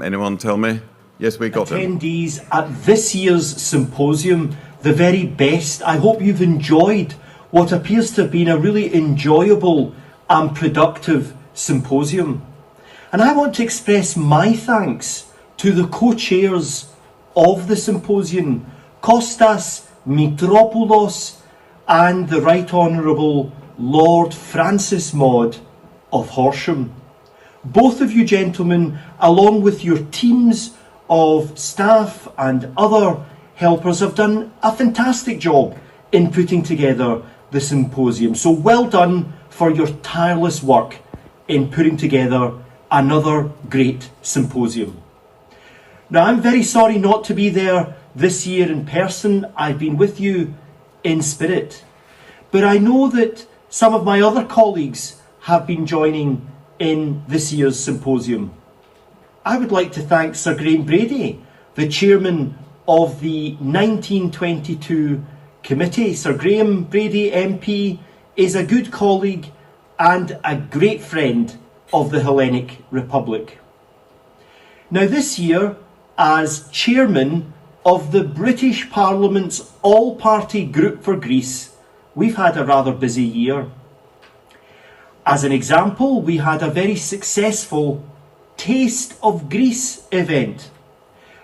Anyone tell me? Yes, we got him. Attendees at this year's symposium, the very best. I hope you've enjoyed what appears to have been a really enjoyable and productive symposium. And I want to express my thanks to the co-chairs of the symposium, Kostas Mitropoulos and the Right Honourable Lord Francis Maud of Horsham. Both of you gentlemen, along with your teams of staff and other helpers, have done a fantastic job in putting together the symposium. So well done for your tireless work in putting together another great symposium. Now, I'm very sorry not to be there this year in person. I've been with you in spirit. But I know that some of my other colleagues have been joining in this year's symposium. I would like to thank Sir Graham Brady, the chairman of the 1922 committee. Sir Graham Brady MP is a good colleague and a great friend of the Hellenic Republic. Now, this year, as chairman of the British Parliament's all-party group for Greece, we've had a rather busy year. As an example, we had a very successful Taste of Greece event,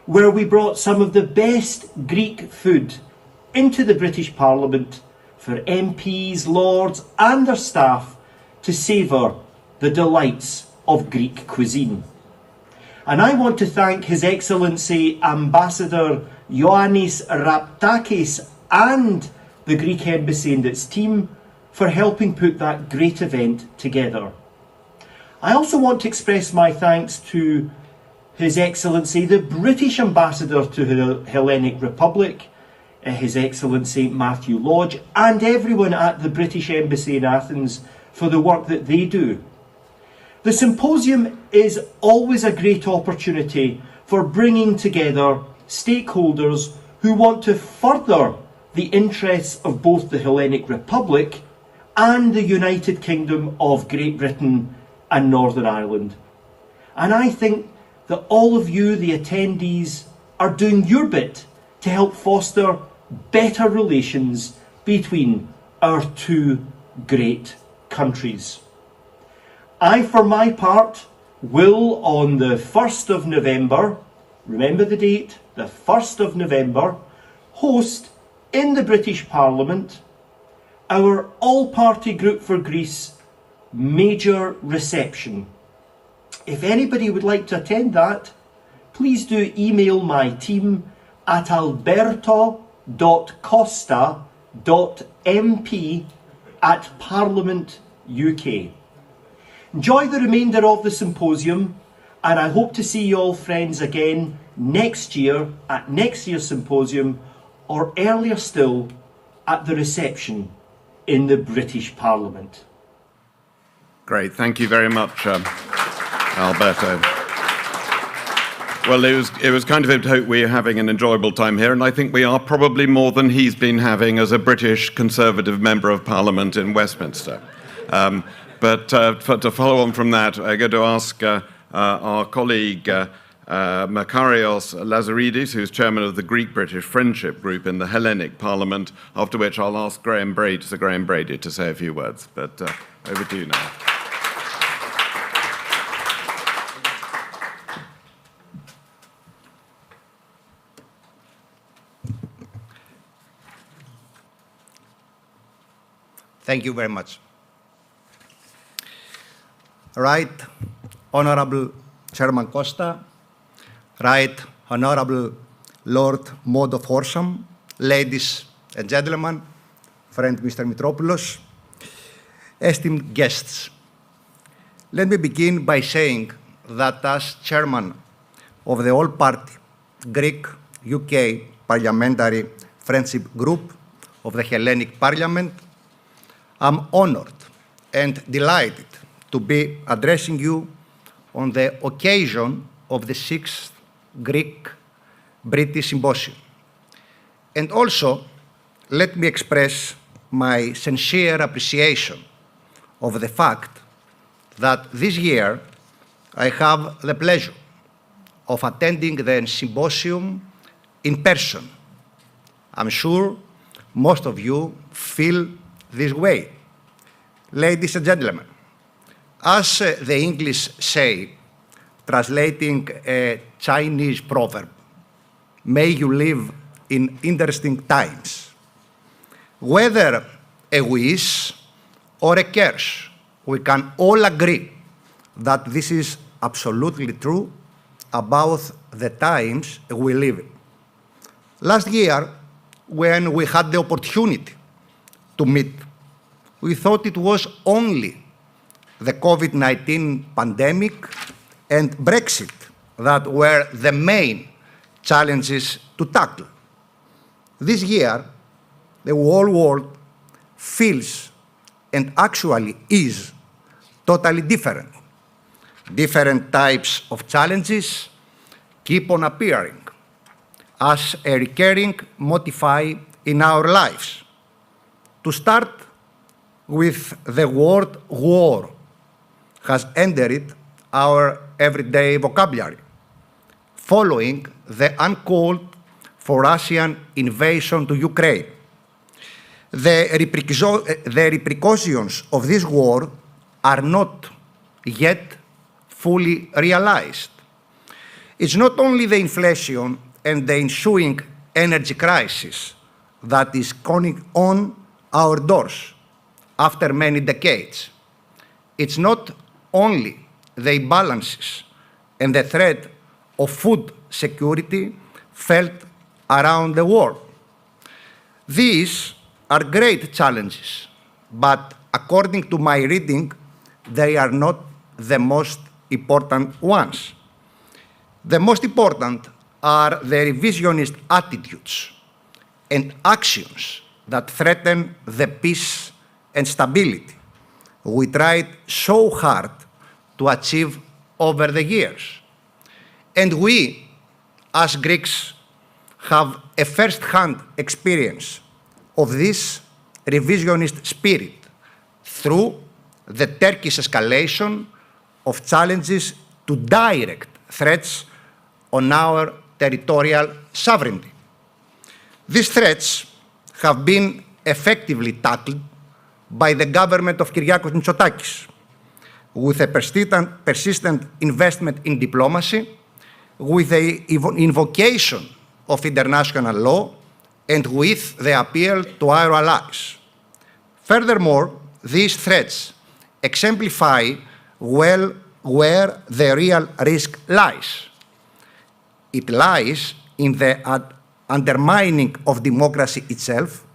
where we brought some of the best Greek food into the British Parliament for MPs, lords and their staff to savour the delights of Greek cuisine. And I want to thank His Excellency Ambassador Ioannis Raptakis and the Greek Embassy and its team for helping put that great event together. I also want to express my thanks to His Excellency, the British Ambassador to the Hellenic Republic, His Excellency Matthew Lodge, and everyone at the British Embassy in Athens for the work that they do. The symposium is always a great opportunity for bringing together stakeholders who want to further the interests of both the Hellenic Republic and the United Kingdom of Great Britain and Northern Ireland. And I think that all of you, the attendees, are doing your bit to help foster better relations between our two great countries. I, for my part, will on the 1st of November, remember the date, the 1st of November, host in the British Parliament our all-party group for Greece major reception. If anybody would like to attend that, please do email my team at alberto.costa.mp@Parliament UK. Enjoy the remainder of the symposium, and I hope to see you all friends again next year at next year's symposium, or earlier still at the reception in the British Parliament. Great, thank you very much, Alberto. Well, it was kind of him to hope we're having an enjoyable time here, and I think we are probably more than he's been having as a British Conservative Member of Parliament in Westminster. But to follow on from that, I'm going to ask our colleague Makarios Lazaridis, who's chairman of the Greek-British Friendship Group in the Hellenic Parliament, after which I'll ask Sir Graham Brady to say a few words. But over to you now. Thank you very much. Right Honourable Chairman Costa, Right Honourable Lord Maud of Horsham, ladies and gentlemen, friend Mr. Mitropoulos, esteemed guests. Let me begin by saying that as chairman of the all-party Greek-UK Parliamentary Friendship Group of the Hellenic Parliament, I'm honoured and delighted to be addressing you on the occasion of the 6th Greek-British Symposium. And also, let me express my sincere appreciation of the fact that this year I have the pleasure of attending the symposium in person. I'm sure most of you feel this way. Ladies and gentlemen, as the English say, translating a Chinese proverb, may you live in interesting times. Whether a wish or a curse, we can all agree that this is absolutely true about the times we live in. Last year, when we had the opportunity to meet, we thought it was only the COVID-19 pandemic and Brexit that were the main challenges to tackle. This year, the whole world feels and actually is totally different. Different types of challenges keep on appearing as a recurring motif in our lives. To start with, the word war has entered our everyday vocabulary, following the uncalled for Russian invasion to Ukraine. The repercussions of this war are not yet fully realized. It's not only the inflation and the ensuing energy crisis that is knocking on our doors after many decades. It's not only the imbalances and the threat of food security felt around the world. These are great challenges, but according to my reading, they are not the most important ones. The most important are the revisionist attitudes and actions that threaten the peace and stability we tried so hard to achieve over the years. And we, as Greeks, have a first-hand experience of this revisionist spirit through the Turkish escalation of challenges to direct threats on our territorial sovereignty. These threats have been effectively tackled by the government of Kyriakos Mitsotakis, with a persistent investment in diplomacy, with the invocation of international law, and with the appeal to our allies. Furthermore, these threats exemplify well where the real risk lies. It lies in the undermining of democracy itself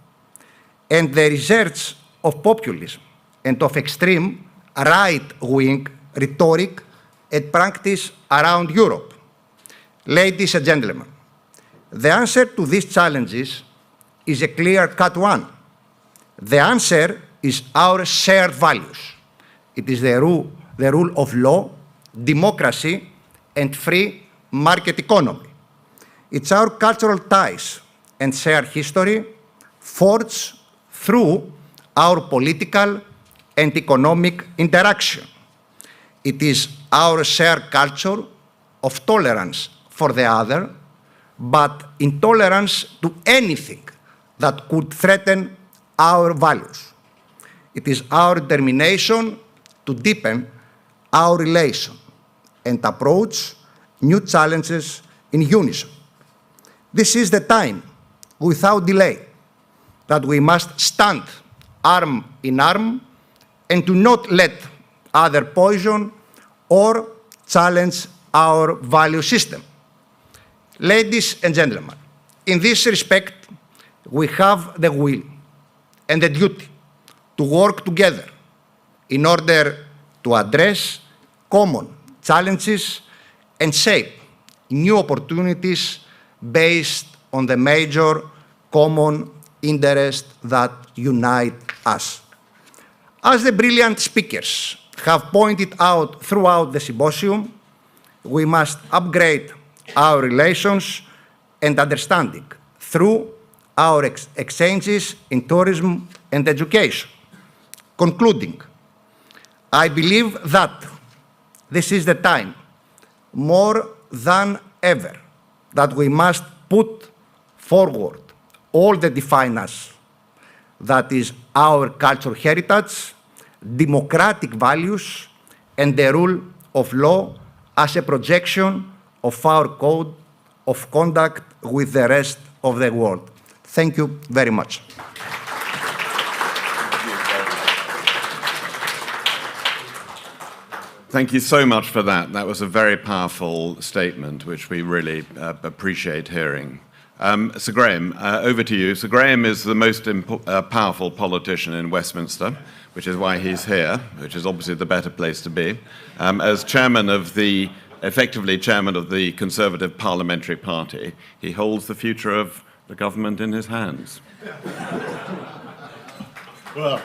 and the research of populism and of extreme right-wing rhetoric and practice around Europe. Ladies and gentlemen, the answer to these challenges is a clear-cut one. The answer is our shared values. It is the rule of law, democracy, and free market economy. It's our cultural ties and shared history forged through our political and economic interaction. It is our shared culture of tolerance for the other, but intolerance to anything that could threaten our values. It is our determination to deepen our relation and approach new challenges in unison. This is the time, without delay, that we must stand arm in arm and do not let other poison or challenge our value system. Ladies and gentlemen, in this respect, we have the will and the duty to work together in order to address common challenges and shape new opportunities based on the major common interests that unite us. As the brilliant speakers have pointed out throughout the symposium, we must upgrade our relations and understanding through our exchanges in tourism and education. Concluding, I believe that this is the time, more than ever that we must put forward all that define us. That is our cultural heritage, democratic values, and the rule of law as a projection of our code of conduct with the rest of the world. Thank you very much. Thank you so much for that. That was a very powerful statement, which we really appreciate hearing. Sir Graham, over to you. Sir Graham is the most powerful politician in Westminster, which is why he's here, which is obviously the better place to be. As effectively chairman of the Conservative Parliamentary Party, he holds the future of the government in his hands. Well,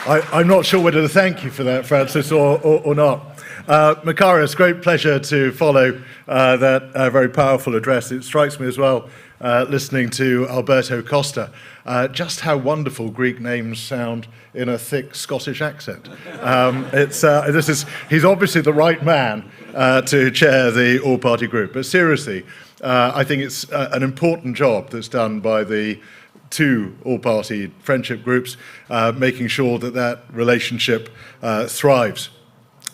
I'm not sure whether to thank you for that, Francis, or not. Makarios, great pleasure to follow that very powerful address. It strikes me as well, listening to Alberto Costa, just how wonderful Greek names sound in a thick Scottish accent. He's obviously the right man to chair the all-party group. But seriously, I think it's an important job that's done by the two all-party friendship groups, making sure that that relationship thrives.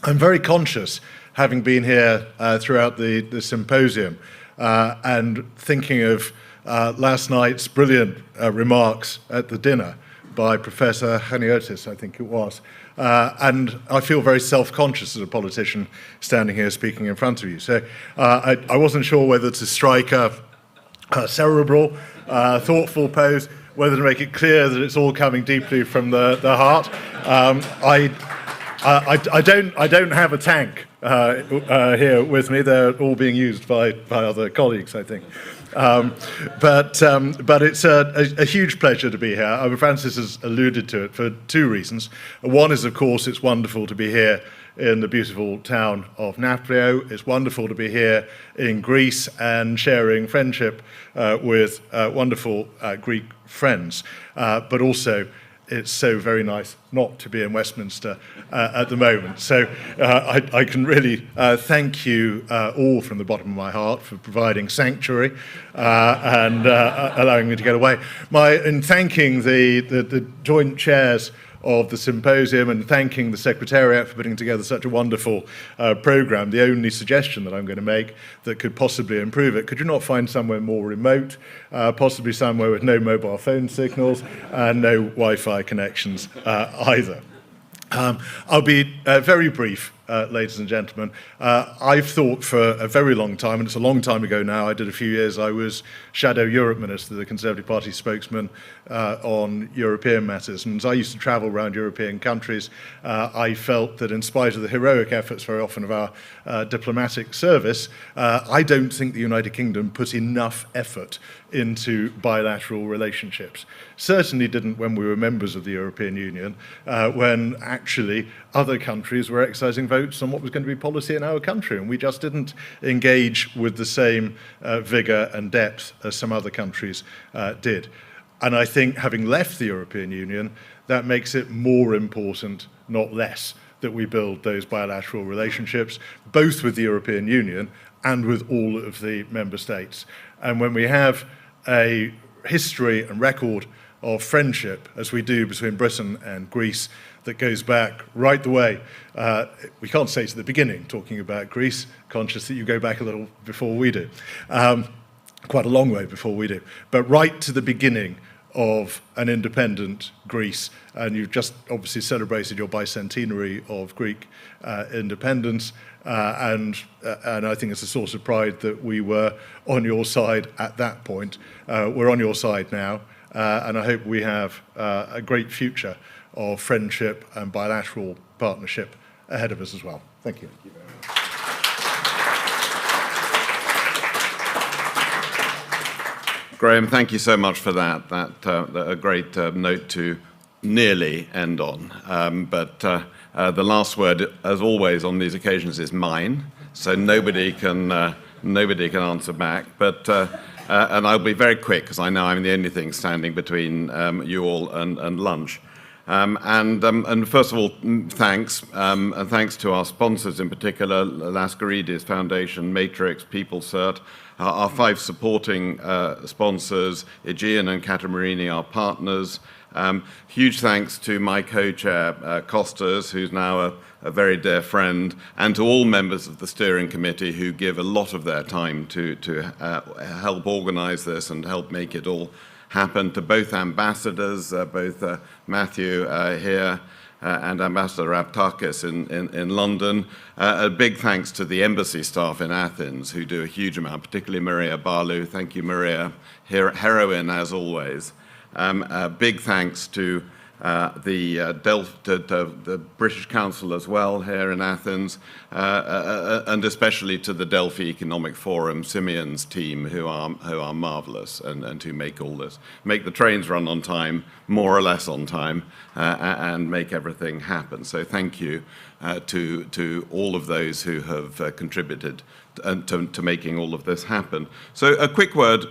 I'm very conscious, having been here throughout the symposium, and thinking of last night's brilliant remarks at the dinner by Professor Haniotis, I think it was. And I feel very self-conscious as a politician standing here speaking in front of you. So I wasn't sure whether to strike a cerebral, thoughtful pose, whether to make it clear that it's all coming deeply from the heart. I don't have a tank here with me. They're all being used by other colleagues, I think. But it's a huge pleasure to be here. Francis has alluded to it for two reasons. One is, of course, it's wonderful to be here in the beautiful town of Naplio. It's wonderful to be here in Greece and sharing friendship with wonderful Greek friends. But also, it's so very nice not to be in Westminster at the moment. So I can really thank you all from the bottom of my heart for providing sanctuary and allowing me to get away. In thanking the joint chairs of the symposium and thanking the Secretariat for putting together such a wonderful programme, the only suggestion that I'm going to make that could possibly improve it, could you not find somewhere more remote, possibly somewhere with no mobile phone signals and no Wi-Fi connections either? I'll be very brief, ladies and gentlemen. I've thought for a very long time, and it's a long time ago now, I did a few years, I was Shadow Europe Minister, the Conservative Party spokesman on European matters. And as I used to travel around European countries, I felt that in spite of the heroic efforts very often of our diplomatic service, I don't think the United Kingdom put enough effort into bilateral relationships. Certainly didn't when we were members of the European Union, when actually other countries were exercising votes on what was going to be policy in our country, and we just didn't engage with the same vigour and depth as some other countries did. And I think having left the European Union, that makes it more important, not less, that we build those bilateral relationships, both with the European Union and with all of the member states. And when we have a history and record of friendship, as we do between Britain and Greece, that goes back right the way, we can't say to the beginning, talking about Greece, conscious that you go back a little before we do, quite a long way before we do, but right to the beginning of an independent Greece. And you've just obviously celebrated your bicentenary of Greek independence, and I think it's a source of pride that we were on your side at that point. We're on your side now, and I hope we have a great future of friendship and bilateral partnership ahead of us as well. Thank you. Thank you very much. Graham, thank you so much for that. A great note to nearly end on. But the last word, as always on these occasions, is mine. So nobody can answer back. But and I'll be very quick because I know I'm the only thing standing between you all and lunch. And first of all, thanks, and thanks to our sponsors in particular, Laskaridis Foundation, Matrix, PeopleCert, our 5 supporting sponsors, Aegean and Catamarini, our partners. Huge thanks to my co-chair, Kostas, who's now a very dear friend, and to all members of the steering committee who give a lot of their time to help organize this and help make it all happen, to both ambassadors, both Matthew here and Ambassador Raptakis in London. A big thanks to the embassy staff in Athens who do a huge amount, particularly Maria Barlu. Thank you, Maria. Heroine as always. Big thanks to the British Council as well here in Athens, and especially to the Delphi Economic Forum, Simeon's team, who are marvellous and who make all this, make the trains run on time, more or less on time, and make everything happen. So thank you to all of those who have contributed to making all of this happen. So a quick word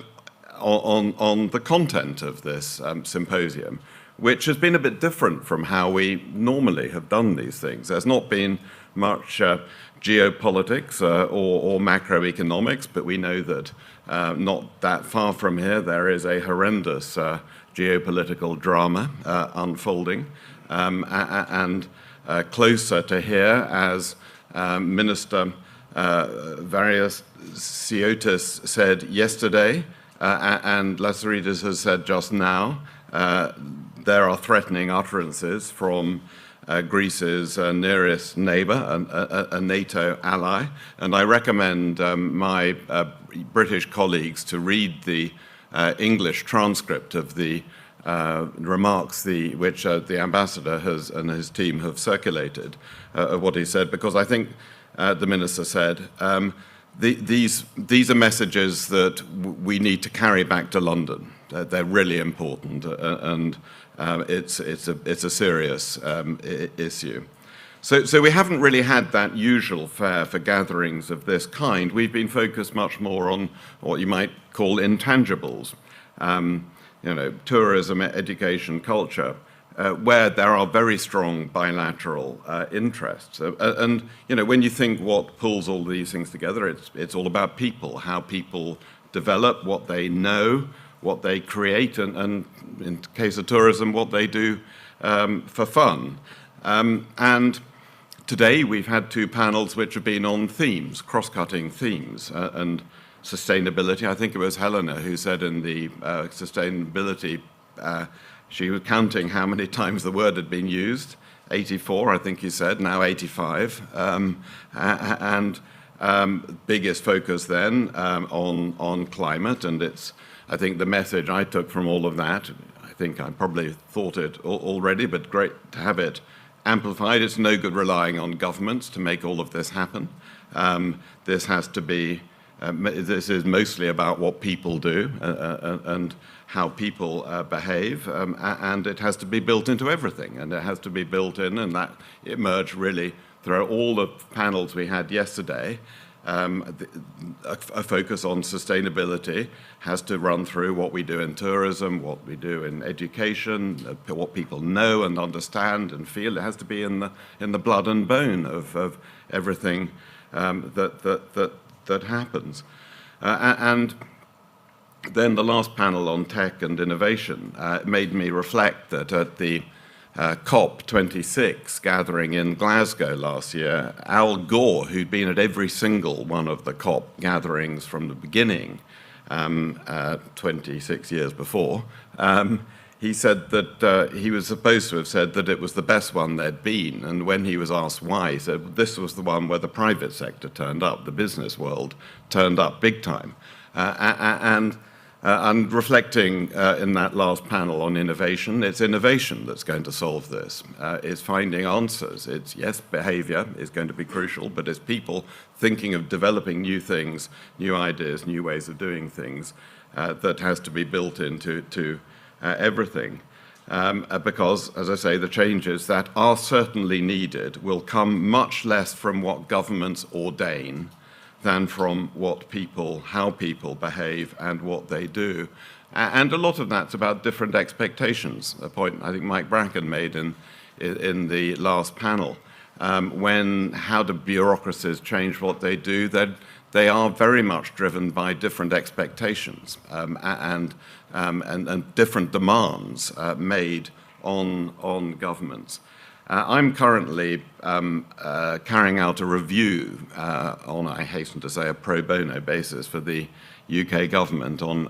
on the content of this symposium, which has been a bit different from how we normally have done these things. There's not been much geopolitics or macroeconomics, but we know that not that far from here there is a horrendous geopolitical drama unfolding, and closer to here, as Minister Various Siotis said yesterday, and Lazaridis has said just now, there are threatening utterances from Greece's nearest neighbour, a NATO ally, and I recommend my British colleagues to read the English transcript of the remarks which the ambassador and his team have circulated of what he said, because I think the minister said these are messages that we need to carry back to London. They're really important, and it's a serious issue. So we haven't really had that usual fare for gatherings of this kind. We've been focused much more on what you might call intangibles, tourism, education, culture, where there are very strong bilateral interests. And when you think what pulls all these things together, it's all about people, how people develop, what they know, what they create, and in the case of tourism, what they do for fun. And today we've had 2 panels which have been on themes, cross-cutting themes, and sustainability. I think it was Helena who said in the sustainability, she was counting how many times the word had been used, 84, I think you said, now 85. And biggest focus then on climate, and I think the message I took from all of that, I think I probably thought it already, but great to have it amplified. It's no good relying on governments to make all of this happen. This has to be, this is mostly about what people do and how people behave, and it has to be built into everything, and it has to be built in, and that emerged really through all the panels we had yesterday. A focus on sustainability has to run through what we do in tourism, what we do in education, what people know and understand and feel. It has to be in the blood and bone of everything that happens. And then the last panel on tech and innovation made me reflect that at the COP26 gathering in Glasgow last year, Al Gore, who'd been at every single one of the COP gatherings from the beginning, 26 years before, he said that he was supposed to have said that it was the best one there'd been, and when he was asked why, he said this was the one where the private sector turned up, the business world turned up big time. And reflecting in that last panel on innovation, it's innovation that's going to solve this. It's finding answers. It's, yes, behavior is going to be crucial, but it's people thinking of developing new things, new ideas, new ways of doing things that has to be built into everything. Because, as I say, the changes that are certainly needed will come much less from what governments ordain than from what how people behave and what they do. And a lot of that's about different expectations, a point I think Mike Bracken made in the last panel. How do bureaucracies change what they do? They are very much driven by different expectations and different demands made on governments. I'm currently carrying out a review on, I hasten to say, a pro bono basis for the UK government on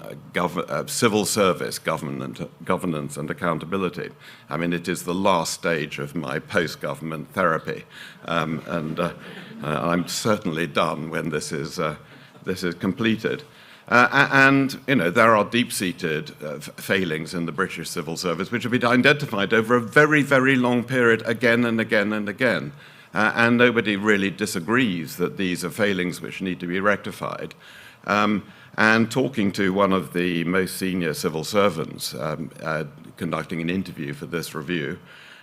civil service governance and accountability. I mean, it is the last stage of my post-government therapy, and I'm certainly done when this is completed. And, you know, there are deep-seated failings in the British civil service which have been identified over a very, very long period again and again and again. And nobody really disagrees that these are failings which need to be rectified. And talking to one of the most senior civil servants, conducting an interview for this review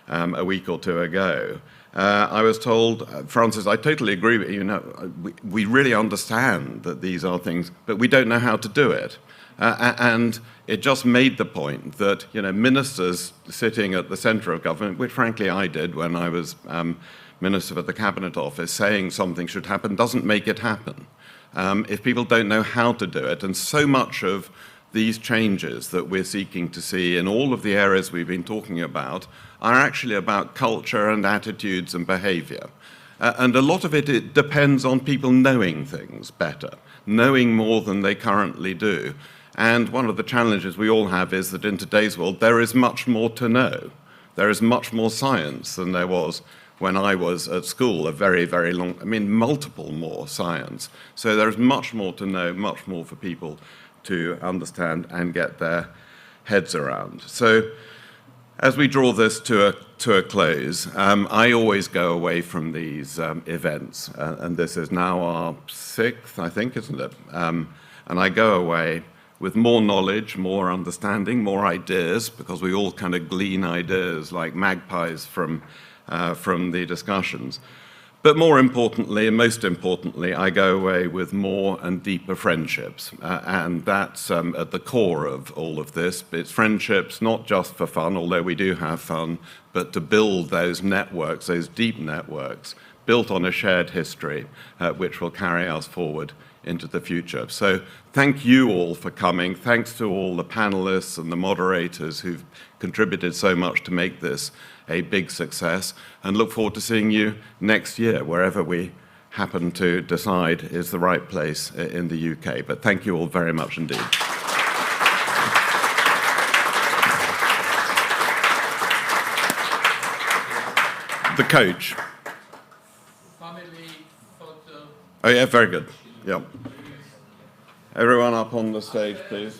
a week or two ago, I was told, Francis, I totally agree with you. You know, we really understand that these are things, but we don't know how to do it. And it just made the point that, you know, ministers sitting at the centre of government, which frankly I did when I was Minister for the Cabinet Office, saying something should happen doesn't make it happen. If people don't know how to do it, and so much of these changes that we're seeking to see in all of the areas we've been talking about are actually about culture and attitudes and behaviour. And a lot of it depends on people knowing things better, knowing more than they currently do. And one of the challenges we all have is that in today's world there is much more to know. There is much more science than there was when I was at school, multiple more science. So there's much more to know, much more for people to understand and get their heads around. So as we draw this to a close, I always go away from these events, and this is now our 6th, I think, isn't it? And I go away with more knowledge, more understanding, more ideas, because we all kind of glean ideas like magpies from the discussions. But more importantly, and most importantly, I go away with more and deeper friendships. And that's at the core of all of this. It's friendships not just for fun, although we do have fun, but to build those networks, those deep networks, built on a shared history, which will carry us forward into the future. So thank you all for coming. Thanks to all the panelists and the moderators who've contributed so much to make this a big success, and look forward to seeing you next year, wherever we happen to decide is the right place in the UK. But thank you all very much indeed. The coach. Family photo. Oh yeah, very good. Yeah. Everyone up on the stage, please.